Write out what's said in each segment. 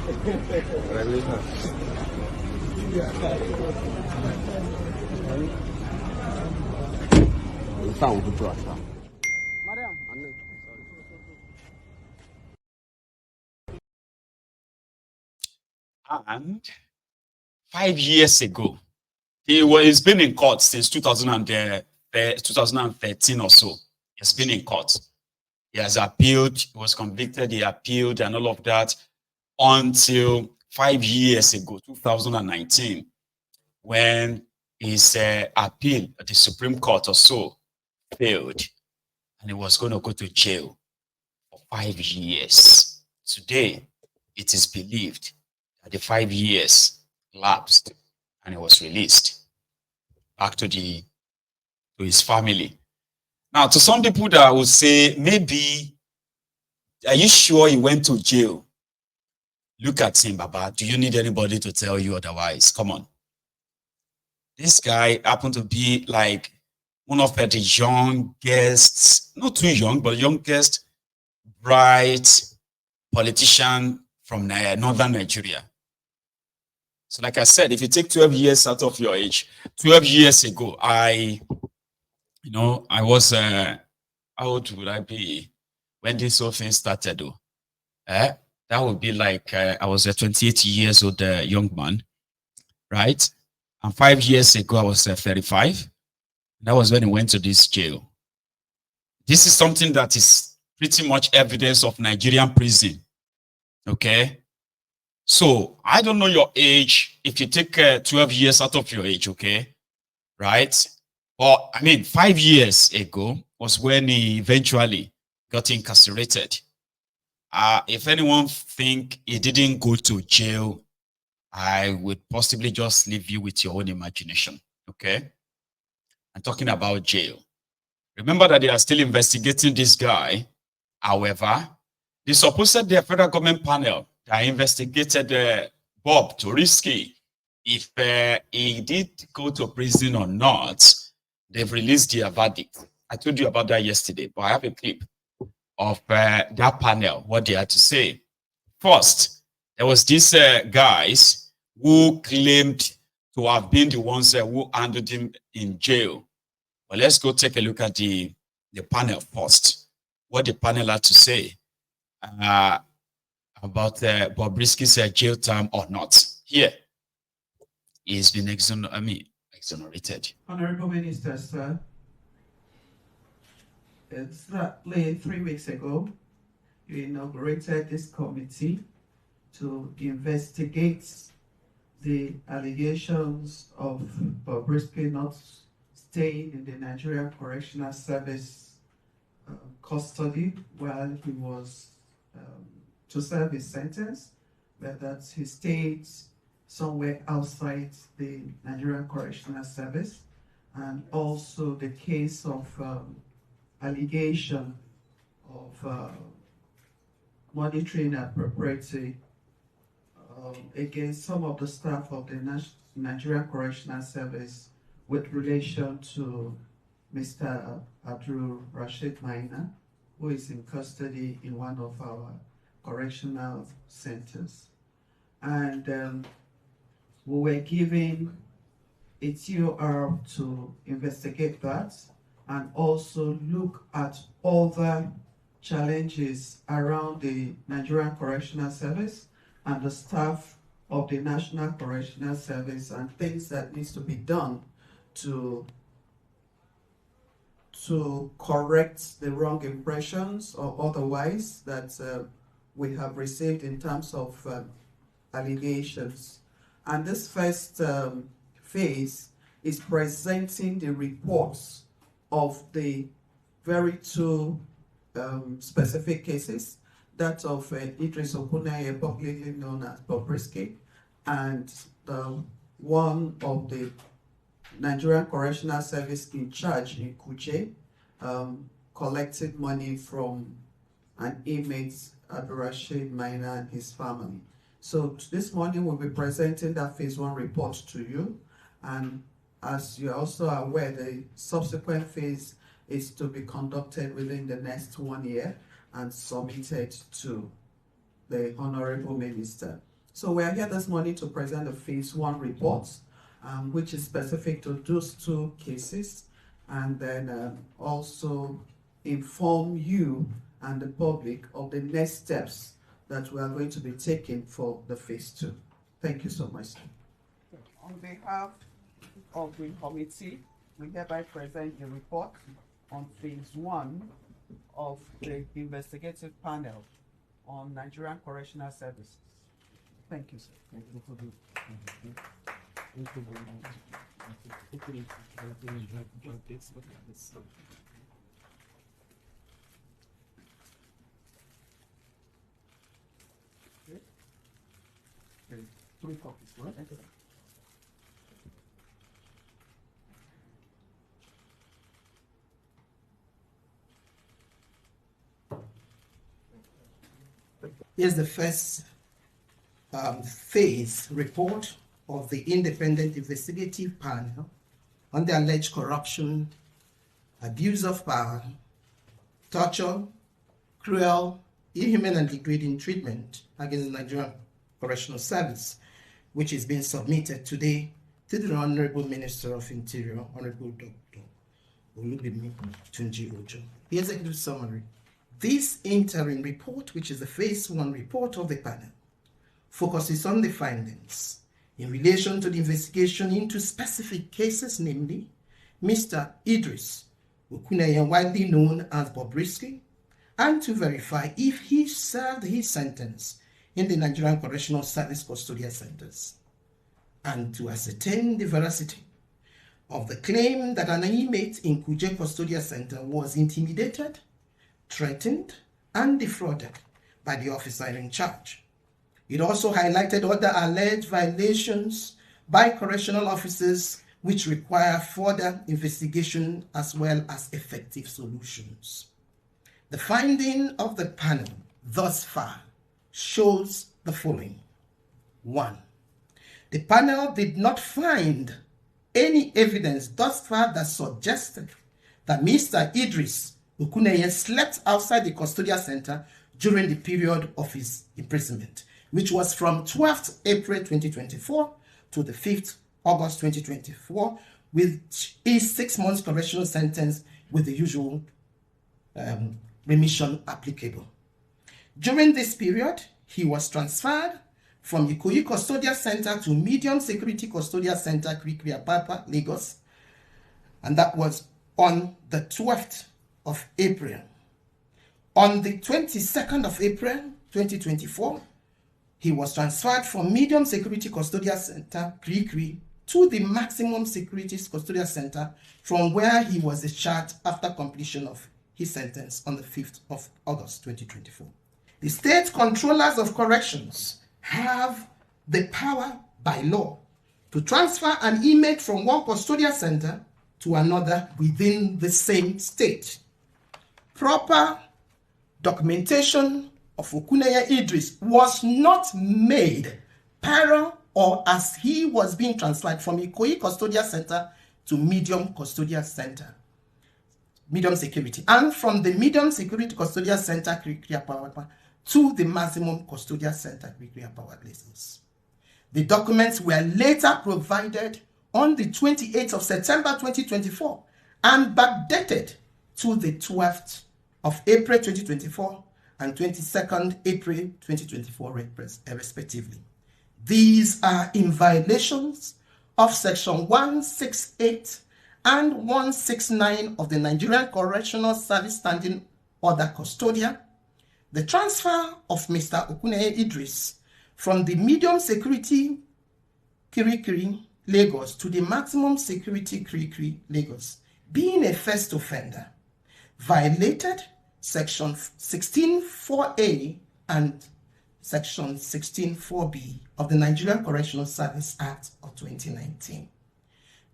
And 5 years ago, he's been in court since 2013 or so. He's been in court. He has appealed, he was convicted, he appealed, and all of that until 5 years ago, 2019, when his appeal at the Supreme Court or so failed, and he was going to go to jail for 5 years. Today, it is believed that the 5 years lapsed and he was released back to his family. Now, to some people that would say, maybe, are you sure he went to jail? Look at him, Baba. Do you need anybody to tell you otherwise? Come on. This guy happened to be like one of the youngest, not too young, but youngest, bright politician from northern Nigeria. So like I said, if you take 12 years out of your age, 12 years ago, I was, how old would I be when this whole thing started though? That would be like, I was a 28 years old young man, right? And 5 years ago, I was 35. That was when he went to this jail. This is something that is pretty much evidence of Nigerian prison, okay? So I don't know your age. If you take 12 years out of your age, okay, right? But I mean, 5 years ago was when he eventually got incarcerated. If anyone think he didn't go to jail, I would possibly just leave you with your own imagination, okay? I'm talking about jail. Remember that they are still investigating this guy. However, the supposed federal government panel that investigated Bobrisky, if he did go to prison or not, they've released their verdict. I told you about that yesterday, but I have a clip of that panel, what they had to say. First, there was these guys who claimed to have been the ones who handled him in jail. But let's go take a look at the panel first. What the panel had to say about Bobrisky's jail term or not. Here, he's been exonerated. Honorable Minister, sir, exactly 3 weeks ago, you inaugurated this committee to investigate the allegations of Bobrisky not staying in the Nigerian Correctional Service custody while he was to serve his sentence, but that he stayed somewhere outside the Nigerian Correctional Service, and also the case of allegation of monetary inappropriacy against some of the staff of the Nigerian Correctional Service with relation to Mr. Abdul Rashid Maina, who is in custody in one of our correctional centers. And we were given a TOR to investigate that and also look at other challenges around the Nigerian Correctional Service and the staff of the National Correctional Service and things that needs to be done to correct the wrong impressions or otherwise that we have received in terms of allegations. And this first phase is presenting the reports of the very two specific cases, that of Idris Okuneye, publicly known as Bobrisky, and the one of the Nigerian Correctional Service in charge in Kuje, collected money from an inmate, Abdul Rashid Maina, and his family. So this morning we'll be presenting that phase one report to you, and as you're also aware, the subsequent phase is to be conducted within the next 1 year and submitted to the Honorable Minister. So we are here this morning to present the phase 1 report, which is specific to those 2 cases, and then also inform you and the public of the next steps that we are going to be taking for the phase 2. Thank you so much. On behalf of the committee, we hereby present the report on phase 1 of the investigative panel on Nigerian Correctional Services. Thank you, sir. Thank you for the. Okay. 3 copies, right? Here's the first phase report of the independent investigative panel on the alleged corruption, abuse of power, torture, cruel, inhuman and degrading treatment against the Nigerian Correctional Service, which is being submitted today to the Honorable Minister of Interior, Honorable Dr. Olubimi Tunji Ojo. The executive summary. This interim report, which is the phase 1 report of the panel, focuses on the findings in relation to the investigation into specific cases, namely Mr. Idris Okuneye, widely known as Bobrisky, and to verify if he served his sentence in the Nigerian Correctional Service custodial centers, and to ascertain the veracity of the claim that an inmate in Kuje Custodial Center was intimidated, threatened, and defrauded by the officer in charge. It also highlighted other alleged violations by correctional officers which require further investigation as well as effective solutions. The finding of the panel thus far shows the following. 1. The panel did not find any evidence thus far that suggested that Mr. Idris Okuneye slept outside the custodial center during the period of his imprisonment, which was from 12th April 2024 to the 5th August 2024, with his 6 months correctional sentence with the usual remission applicable. During this period, he was transferred from Ikoyi Custodial Center to Medium Security Custodial Center, Kirikiri Apapa, Lagos, and that was on the 12th of April. On the 22nd of April 2024, he was transferred from Medium Security Custodial Center, Kirikiri, to the Maximum Security Custodial Center, from where he was discharged after completion of his sentence on the 5th of August 2024. The State Controllers of Corrections have the power by law to transfer an inmate from one custodial center to another within the same state. Proper documentation of Okuneye Idris was not made prior or as he was being transferred from Ikoyi Custodial Center to Medium Custodial Center, Medium Security, and from the Medium Security Custodial Center, Kirikiri Apapa, to the Maximum Custodial Center, Kirikiri Apapa, Lagos. The documents were later provided on the 28th of September 2024 and backdated to the 12th of April 2024 and 22nd April 2024 respectively. These are in violations of Section 168 and 169 of the Nigerian Correctional Service Standing Order Custodia. The transfer of Mr. Okuneye Idris from the Medium Security Kirikiri, Lagos, to the Maximum Security Kirikiri, Lagos, being a first offender, violated Section 16.4a and Section 16.4b of the Nigerian Correctional Service Act of 2019.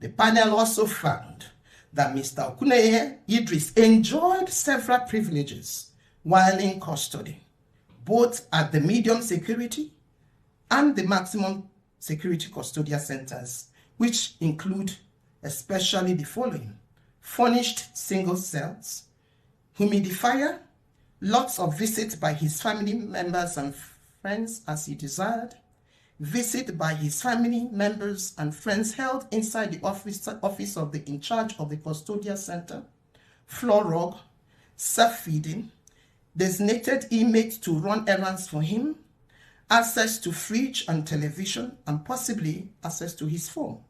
The panel also found that Mr. Okuneye Idris enjoyed several privileges while in custody, both at the Medium Security and the Maximum Security Custodial Centers, which include especially the following: furnished single cells, humidifier, lots of visits by his family members and friends as he desired, visit by his family members and friends held inside the office of the in charge of the custodial center, floor rug, self-feeding, designated inmates to run errands for him, access to fridge and television, and possibly access to his phone.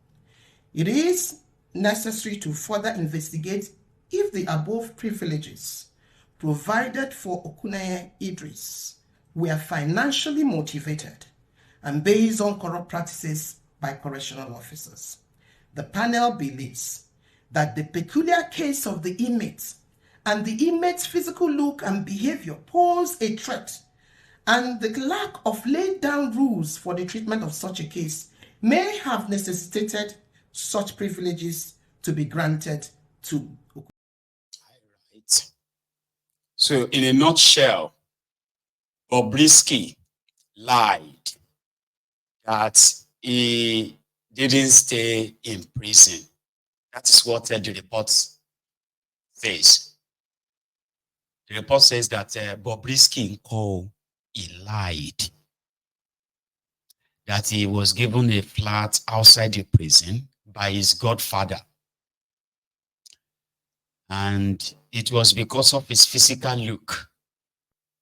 It is necessary to further investigate if the above privileges provided for Okuneye Idris were financially motivated and based on corrupt practices by correctional officers. The panel believes that the peculiar case of the inmates and the inmate's physical look and behavior pose a threat, and the lack of laid down rules for the treatment of such a case may have necessitated such privileges to be granted to. Right. So, in a nutshell, Bobrisky lied that he didn't stay in prison. That is what the report says. The report says that Bobrisky he lied. That he was given a flat outside the prison by his godfather. And it was because of his physical look.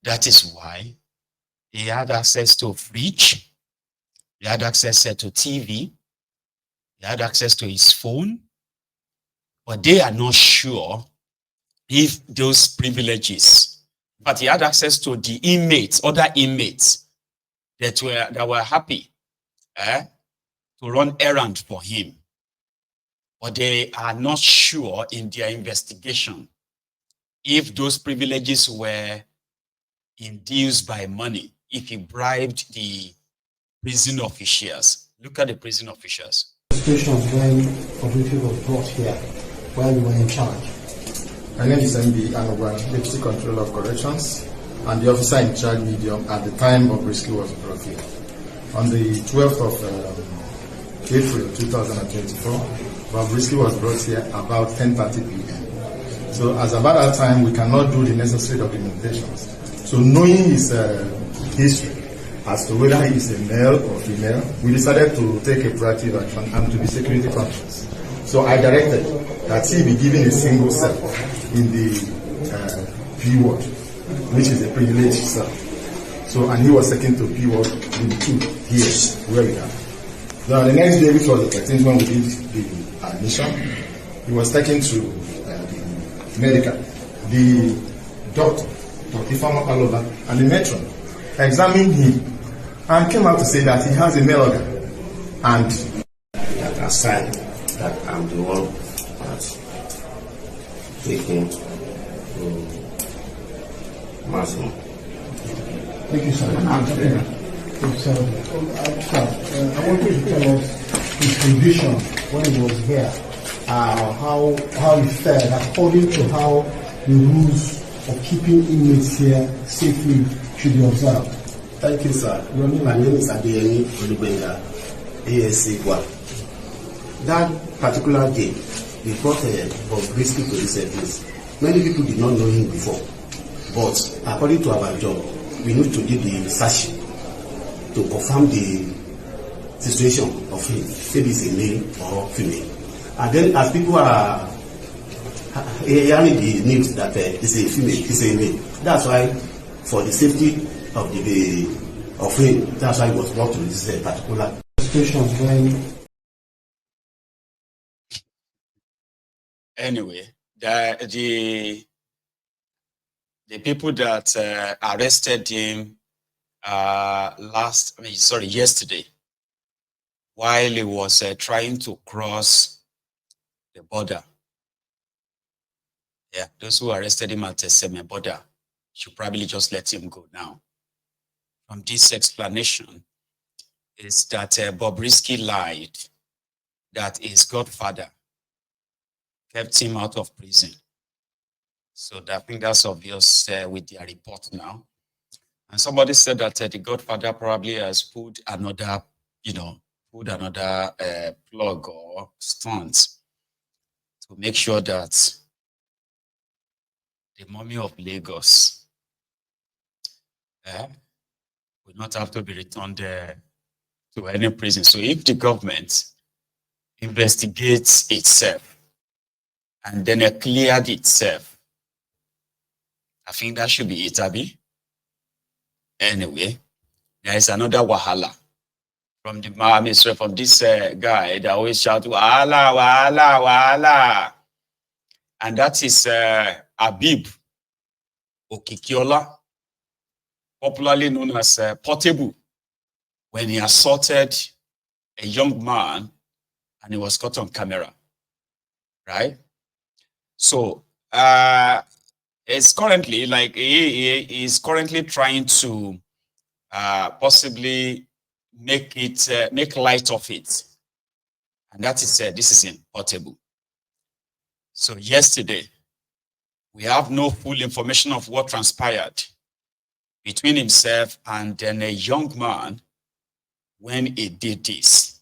That is why he had access to a fridge, he had access to TV, he had access to his phone, but they are not sure if those privileges, but he had access to the inmates, other inmates that were happy to run errand for him. But they are not sure in their investigation if those privileges were induced by money, if he bribed the prison officials. Look at the prison officials. Situations when Bobrisky was brought here, while you were in charge. My name is MB Anoban, Deputy Controller of Corrections, and the officer in charge medium at the time Bobrisky was brought here. On the 12th of April 2024, Bobrisky was brought here about 10:30 p.m. So as about that time, we cannot do the necessary documentations. So knowing his history as to whether he is a male or female, we decided to take a proactive action and to be security conscious. So I directed that he be given a single cell in the P ward, which is a privileged cell. So, and he was taken to P ward in 2 here, where we are. Now, the next day, which was the 13th, when we did the admission, he was taken to the medical. The doctor, Dr. Ifama Palova, and the matron examined him and came out to say that he has a male organ. And that aside, that I'm the one that's taking maximum. Thank you, sir. I want you to tell us his condition when he was here, how he fared according to how the rules of keeping inmates here safely should be observed. Thank you, sir. My name is Adeyemi Olubenga, ASC 1. That particular day, we brought Bobrisky to this place. Many people did not know him before, but according to our job, we need to do the research to confirm the situation of him, maybe it's a male or female. And then as people are hearing the news that it's a female, it's a male, that's why for the safety of of him, that's why he was brought to this particular Situations when Anyway, the people that arrested him yesterday, while he was trying to cross the border. Yeah, those who arrested him at the Seme border should probably just let him go now. From this explanation is that Bobrisky lied that his godfather kept him out of prison. So I think that's obvious with their report now. And somebody said that the godfather probably has put another, plug or stunt to make sure that the mummy of Lagos will not have to be returned to to any prison. So if the government investigates itself and then it cleared itself, I think that should be it, Abi. Anyway, there is another wahala from the from this guy that always shout wahala, wahala, wahala, and that is Abib Okikiola, popularly known as Portable, when he assaulted a young man and he was caught on camera, right? So it's currently like he is currently trying to possibly make it make light of it, and that is this is in Portable. So yesterday, we have no full information of what transpired between himself and then a young man when he did this.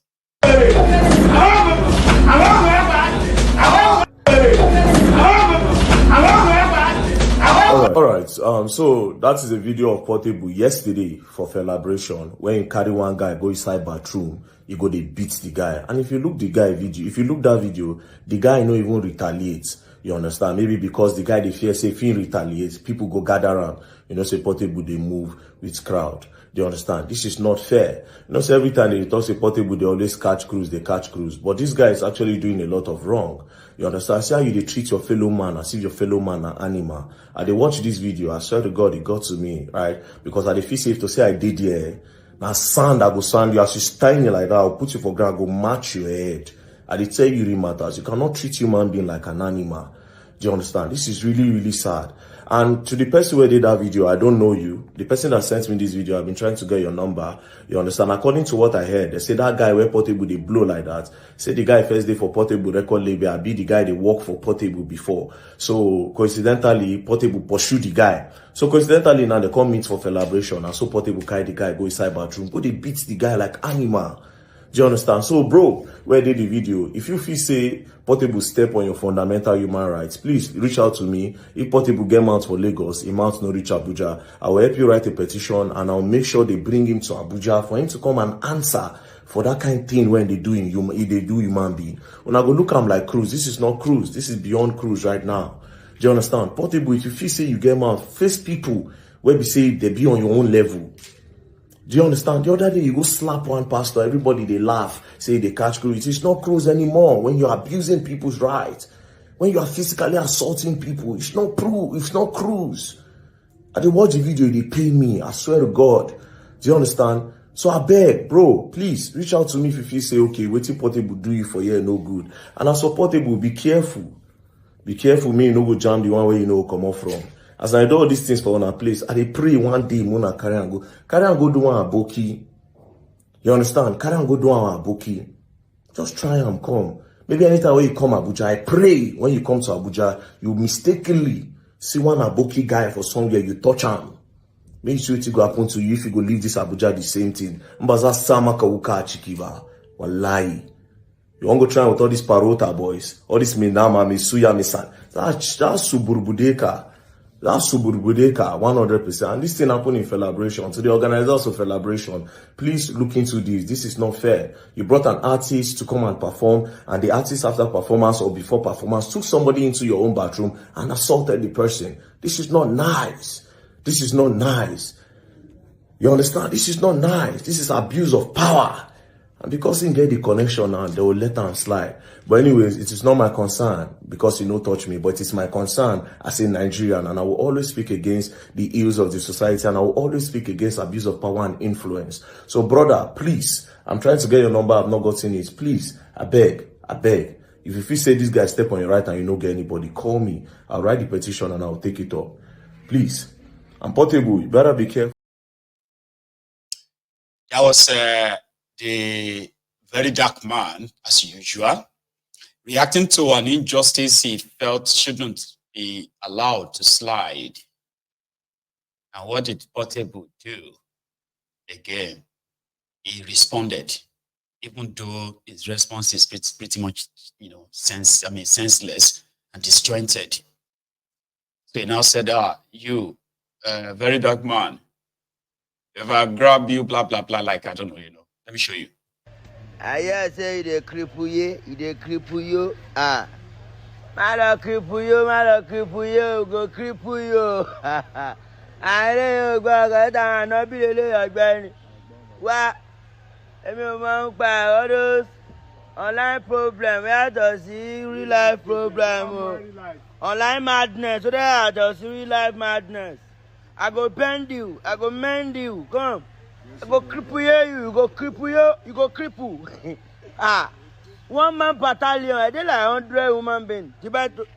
All right. So that is a video of Portable yesterday for celebration when he carry one guy go inside bathroom, he go they beat the guy. And if you look that video, the guy no even retaliates. You understand? Maybe because the guy they fear say if he retaliates, people go gather around. Say Portable they move with crowd. Do you understand? This is not fair. So every time they talk say Portable, they always catch crews, they catch crews. But this guy is actually doing a lot of wrong. You understand? See how you they treat your fellow man as if your fellow man are animal. I they watch this video, I swear to God, it got to me, right? Because I feel safe to say I did here. Now sand, I go sand you as you stand like that, I'll put you for ground, go match your head. I they tell you it matters. You cannot treat human being like an animal. Do you understand? This is really, really sad. And to the person who did that video, I don't know you. The person that sent me this video, I've been trying to get your number. You understand? According to what I heard, they say that guy where Portable, they blow like that. Say the guy first day for Portable record label, I be the guy they work for Portable before. So coincidentally, Portable pursue the guy. So coincidentally, now they come meet for celebration. And so Portable carry the guy, go inside bathroom. Go they beat the guy like animal. Do you understand? So, bro, where did the video? If you feel say Portable step on your fundamental human rights, please reach out to me. If Portable get mount for Lagos, he mount no reach Abuja, I will help you write a petition and I'll make sure they bring him to Abuja for him to come and answer for that kind of thing when they do human being. When I go look, I'm like cruise. This is not cruise. This is beyond cruise right now. Do you understand? Portable, if you feel say you get mount, face people where we say they be on your own level. Do you understand? The other day, you go slap one pastor, everybody, they laugh, say they catch cruise. It's not cruise anymore when you're abusing people's rights. When you are physically assaulting people, it's not cruise. I did watch the video, they pay me, I swear to God. Do you understand? So I beg, bro, please, reach out to me if you say, okay, waiting Portable do you for here, no good. And as for Portable, be careful. Be careful, me, no go jam the one where you know come off from. As I do all these things for one place, I dey pray one day, Mona carry and go do one aboki. You understand? Carry and go do one aboki. Just try and come. Maybe anytime when you come Abuja, I pray when you come to Abuja, you mistakenly see one aboki guy for somewhere, you touch him. Make sure it go happen to you if you go leave this Abuja the same thing. Mbaza sama kawuka chikiva. Wallahi. You want to go try with all these parota boys, all this minama, misuya, misan. That's suburbudeka. That's Suburbudeka, 100%. And this thing happened in celebration. To the organizers of celebration, please look into this. This is not fair. You brought an artist to come and perform, and the artist after performance or before performance took somebody into your own bathroom and assaulted the person. This is not nice. This is not nice. You understand? This is not nice. This is abuse of power. And because he get the connection now, they will let him slide. But anyways, it is not my concern because he no touch me, but it's my concern as a Nigerian, and I will always speak against the ills of the society, and I will always speak against abuse of power and influence. So brother, please, I'm trying to get your number, I've not gotten it. Please, I beg. If you feel say this guy step on your right and you don't get anybody, call me. I'll write the petition and I'll take it up. Please. And Portable, you better be careful. That was the very dark man, as usual, reacting to an injustice he felt shouldn't be allowed to slide. And what did Portable do? Again, he responded, even though his response is pretty much, senseless and disjointed. So he now said, you, very dark man, if I grab you, blah, blah, blah, like, I don't know, Let me show you. I hear say they cripple you. Ah. Malo cripple you, go cripple you. I don't go down, no be the what? Emi o máa ń pa all those online problem where to see real life problem online madness so there to see real life madness. I go bend you, I go mend you, come. I go cripple you, go cripple. Ah, 1 man battalion, I did like 100 human beings.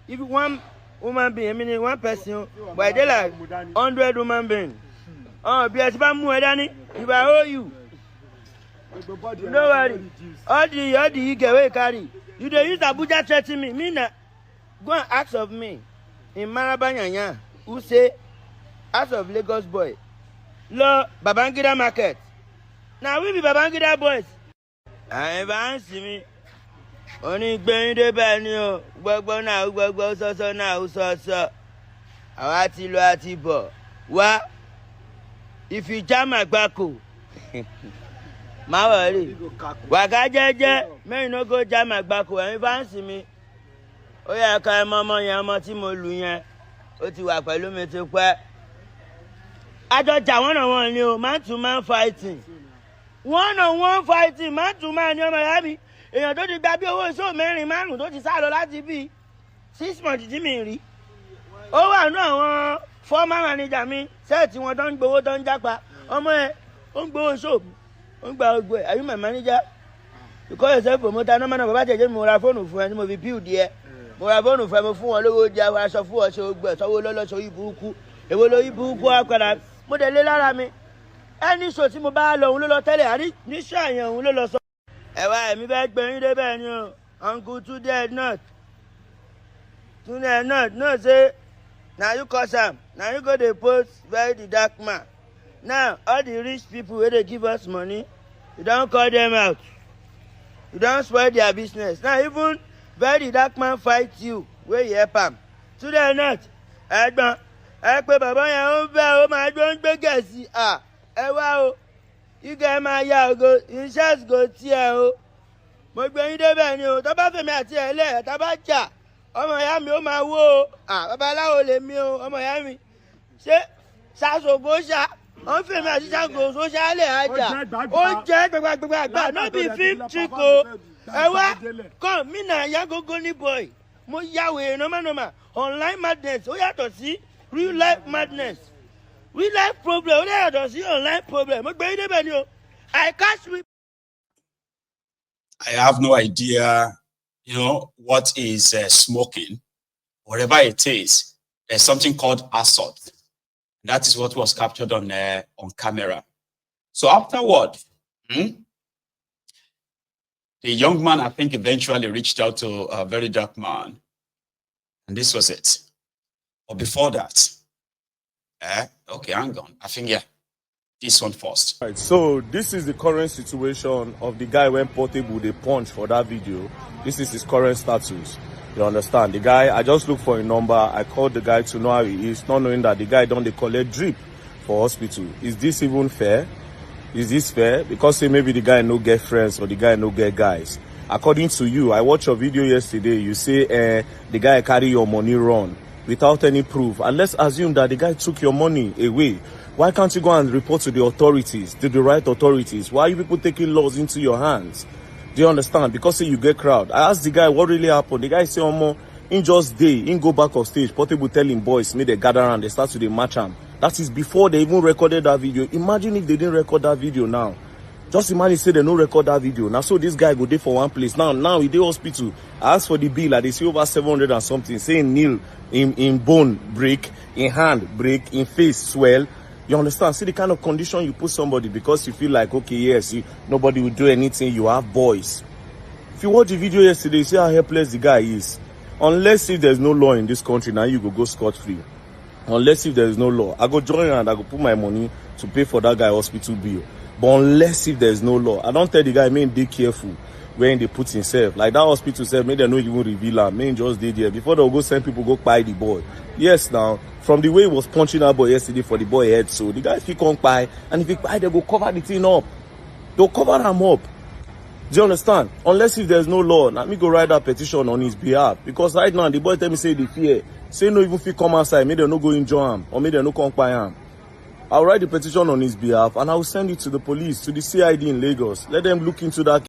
If one woman being, I mean 1 person, but I did like 100 human beings. Oh, be as if I'm more than it, if I owe you. Don't worry. All the you get away carry. You dey use Abuja threaten me. Me na go and ask of me in Marabanyanya who say ask of Lagos boy. Lo Babangida market. Now we be Babangida boys. I ever see me. Only gbẹ̀yìn débẹ̀ ni o. Gbogbo náà gbogbo sọ́sọ́ náà sọ́sọ́. Àwa ti lọ àti bọ̀. Wá. If you jam àgbákò. Ma worry. Waka jeje, me no go jam àgbákò. Ẹ̀yin fancy mi. Ó yẹ ká ọmọ yẹn ọmọ tí mo lù yẹn. Ó ti wà pẹ̀lú mi ti pẹ́. Àjọjà one-on-one ni o, man to man fighting. One-on-one fighting, man to man ni ọmọ ìyá mi. Èèyàn tó ti gba bí owó iṣẹ́ mẹ́rin márùn-ún tó ti sá lọ láti bí 6 months tí mi rí. Ó wà ní àwọn former manager mi sẹ́ẹ̀tì wọn tó ń gbowó tó ń jápa. Ọmọ ẹ̀ ó ń gbowó iṣẹ́ òbí. Ó ń gba ogbó ẹ̀. Are you my manager? You call yourself promoter. No man bàbá jẹjẹ mo ra fóònù fún ẹ ní mo fi build ẹ. Mo ra fóònù fún ẹ mo fún wọn lówó jẹ àwọn aṣọ fún ọ ṣe ogbó ẹ̀ sọ́wọ́ lọ́lọ́ṣọ́ yìí burúkú. Èwo ló yí burúkú àpàdà. Mo dẹ̀ lé lára mi. Ẹni ṣò tí mo bá lọ òun ló lọ tẹ́lẹ̀ àrí níṣẹ́ àyàn òun ló lọ sọ. Ẹ̀wá ẹ̀mí bẹ́ẹ̀ gbẹ̀yìn débẹ̀ ni o. Uncle Tunde not. Tunde not. No say na you cause am. Na you go dey post very the dark man. Now all the rich people wey dey give us money, you don call them out. You don spoil their business. Now even very dark man fight you wey you help am. Tunde not. Ẹ̀gbọ́n ẹ pé bàbá yẹn ó ń bẹ́ ó máa gbé ń gbé gẹ̀ẹ́sì. Ẹ wá o. Ige máa ya ògo insurance go tiẹ̀ o. Mo gbé yín débẹ̀ ni o. Tó bá fèmí àti ẹ̀ lẹ̀ tá bá jà ọmọ ìyá mi ó máa wó o. Babaláwo lè mi o ọmọ ìyá mi. Ṣé ṣàṣògbó ṣá? Wọ́n fèmí àti ṣàṣògbó ṣá lè àjà. Ó jẹ́ gbàgbàgbà no be film trick o. Ẹ wá kàn mí nà ya gógó ní boy. Mo ya wèrè nọ́mánọ́mà online madness ó yàtọ̀ sí real life madness. Real life problem, only I don't see online problem. I catch me. I have no idea, what is smoking. Whatever it is, there's something called assault. That is what was captured on camera. So afterward, the young man, I think, eventually reached out to a very dark man. And this was it. But before that, okay, hang on. I think, this one first. Right, so this is the current situation of the guy when Portable they punch for that video. This is his current status. You understand? The guy, I just looked for a number. I called the guy to know how he is, not knowing that the guy don't collect drip for hospital. Is this even fair? Is this fair? Because say maybe the guy no get friends or the guy no get guys. According to you, I watched your video yesterday. You say the guy carry your money run without any proof. And let's assume that the guy took your money away. Why can't you go and report to the authorities, to the right authorities? Why are you people taking laws into your hands? Do you understand? Because say you get crowd. I asked the guy what really happened. The guy say, in just day, in go back of stage. Portable telling boys, may they gather around, they start to the match him. That is before they even recorded that video. Imagine if they didn't record that video now. Just imagine say they no record that video. Now so this guy go there for one place. Now he dey hospital. I asked for the bill, like they see over 700 and something. Saying kneel, in bone break, in hand break, in face swell. You understand? See the kind of condition you put somebody because you feel like, okay, yes, nobody will do anything. You have boys. If you watch the video yesterday, you see how helpless the guy is. Unless if there's no law in this country, now you go scot-free. Unless if there is no law, I go join and I go put my money to pay for that guy hospital bill. But unless if there is no law, I don't tell the guy, man, be careful when they put himself. Like that hospital said, maybe they no even reveal him. Man, just did there. Before they'll go send people go buy the boy. Yes, now, from the way he was punching that boy yesterday for the boy head, so the guy if he can't buy, and if he buy, they go cover the thing up. They'll cover him up. Do you understand? Unless if there's no law, let me go write that petition on his behalf. Because right now, the boy tell me say they fear. Say no even if he come outside, maybe they no go injure him. Or maybe they no come by him. I'll write the petition on his behalf and I'll send it to the police, to the CID in Lagos. Let them look into that.